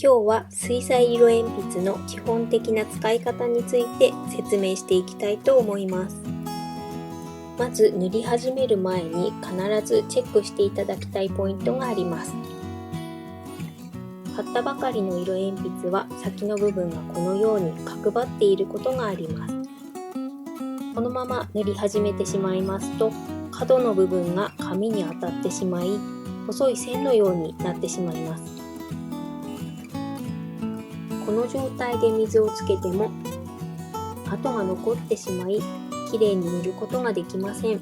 今日は水彩色鉛筆の基本的な使い方について説明していきたいと思います。まず塗り始める前に必ずチェックしていただきたいポイントがあります。買ったばかりの色鉛筆は先の部分がこのように角張っていることがあります。このまま塗り始めてしまいますと角の部分が紙に当たってしまい細い線のようになってしまいます。この状態で水をつけても跡が残ってしまいきれいに塗ることができません。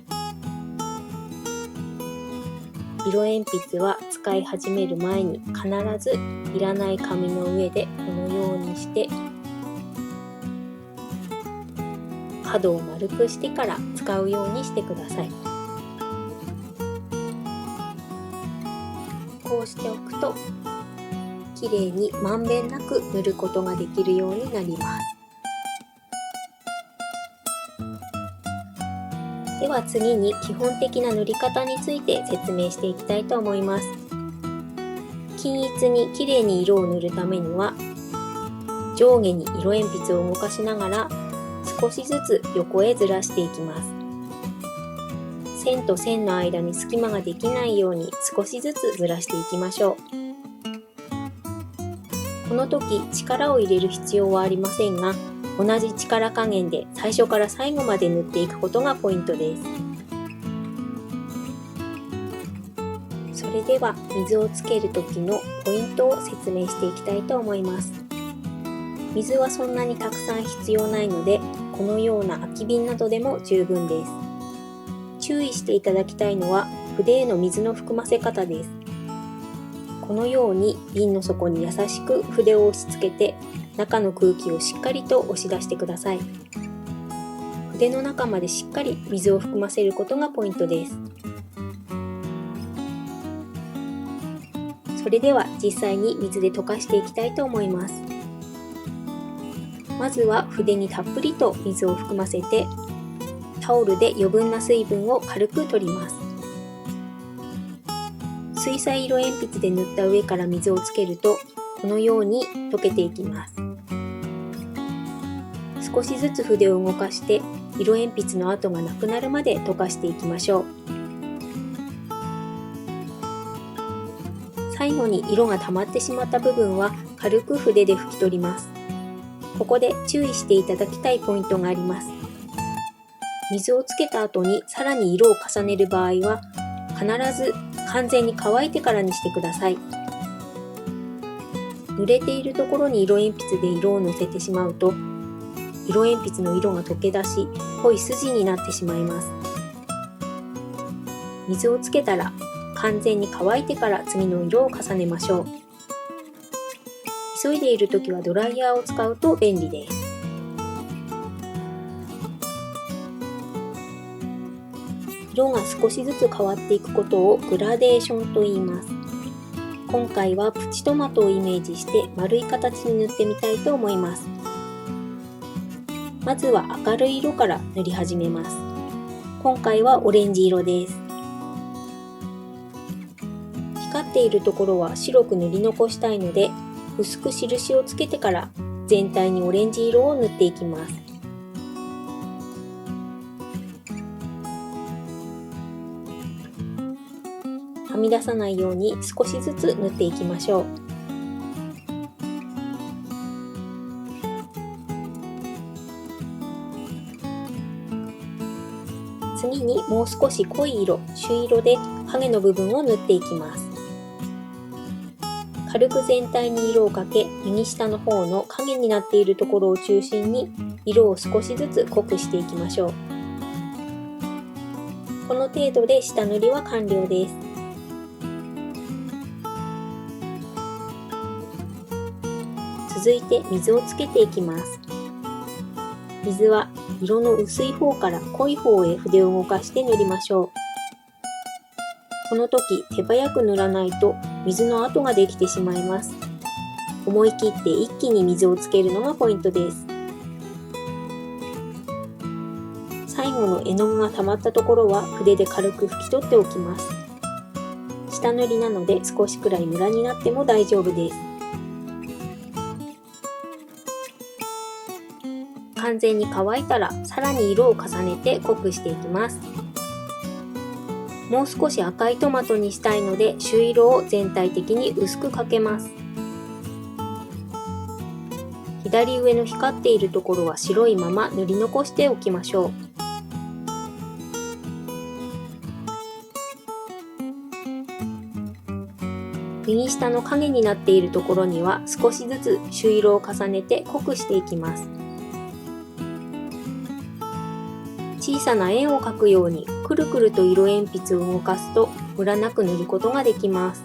色鉛筆は使い始める前に必ずいらない紙の上でこのようにして角を丸くしてから使うようにしてください。こうしておくときれいにまんべんなく塗ることができるようになります。では次に基本的な塗り方について説明していきたいと思います。均一にきれいに色を塗るためには上下に色鉛筆を動かしながら少しずつ横へずらしていきます。線と線の間に隙間ができないように少しずつずらしていきましょう。この時力を入れる必要はありませんが、同じ力加減で最初から最後まで塗っていくことがポイントです。それでは水をつける時のポイントを説明していきたいと思います。水はそんなにたくさん必要ないので、このような空き瓶などでも十分です。注意していただきたいのは筆への水の含ませ方です。このように瓶の底に優しく筆を押し付けて中の空気をしっかりと押し出してください。筆の中までしっかり水を含ませることがポイントです。それでは実際に水で溶かしていきたいと思います。まずは筆にたっぷりと水を含ませてタオルで余分な水分を軽く取ります。水彩色鉛筆で塗った上から水をつけるとこのように溶けていきます。少しずつ筆を動かして色鉛筆の跡がなくなるまで溶かしていきましょう。最後に色が溜まってしまった部分は軽く筆で拭き取ります。ここで注意していただきたいポイントがあります。水をつけた後にさらに色を重ねる場合は必ず完全に乾いてからにしてください。濡れているところに色鉛筆で色をのせてしまうと色鉛筆の色が溶け出し濃い筋になってしまいます。水をつけたら完全に乾いてから次の色を重ねましょう。急いでいるときはドライヤーを使うと便利です。色が少しずつ変わっていくことをグラデーションと言います。今回はプチトマトをイメージして丸い形に塗ってみたいと思います。まずは明るい色から塗り始めます。今回はオレンジ色です。光っているところは白く塗り残したいので薄く印をつけてから全体にオレンジ色を塗っていきます。はみ出さないように少しずつ塗っていきましょう。次にもう少し濃い色、朱色で影の部分を塗っていきます。軽く全体に色をかけ、右下の方の影になっているところを中心に色を少しずつ濃くしていきましょう。この程度で下塗りは完了です。続いて水をつけていきます。水は色の薄い方から濃い方へ筆を動かして塗りましょう。この時手早く塗らないと水の跡ができてしまいます。思い切って一気に水をつけるのがポイントです。最後の絵の具が溜まったところは筆で軽く拭き取っておきます。下塗りなので少しくらいムラになっても大丈夫です。完全に乾いたらさらに色を重ねて濃くしていきます。もう少し赤いトマトにしたいので朱色を全体的に薄くかけます。左上の光っているところは白いまま塗り残しておきましょう。右下の影になっているところには少しずつ朱色を重ねて濃くしていきます。小さな円を描くようにくるくると色鉛筆を動かすとムラなく塗ることができます。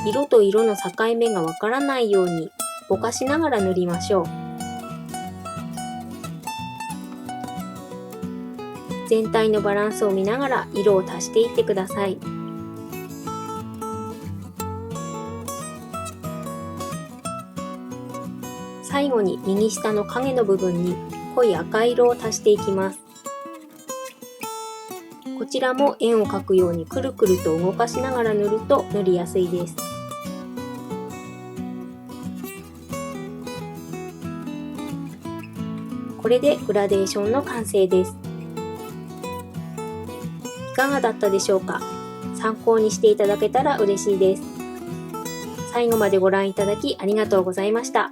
色と色の境目がわからないようにぼかしながら塗りましょう。全体のバランスを見ながら色を足していってください。最後に右下の影の部分に濃い赤色を足していきます。こちらも円を描くようにくるくると動かしながら塗ると塗りやすいです。これでグラデーションの完成です。いかがだったでしょうか？参考にしていただけたら嬉しいです。最後までご覧いただきありがとうございました。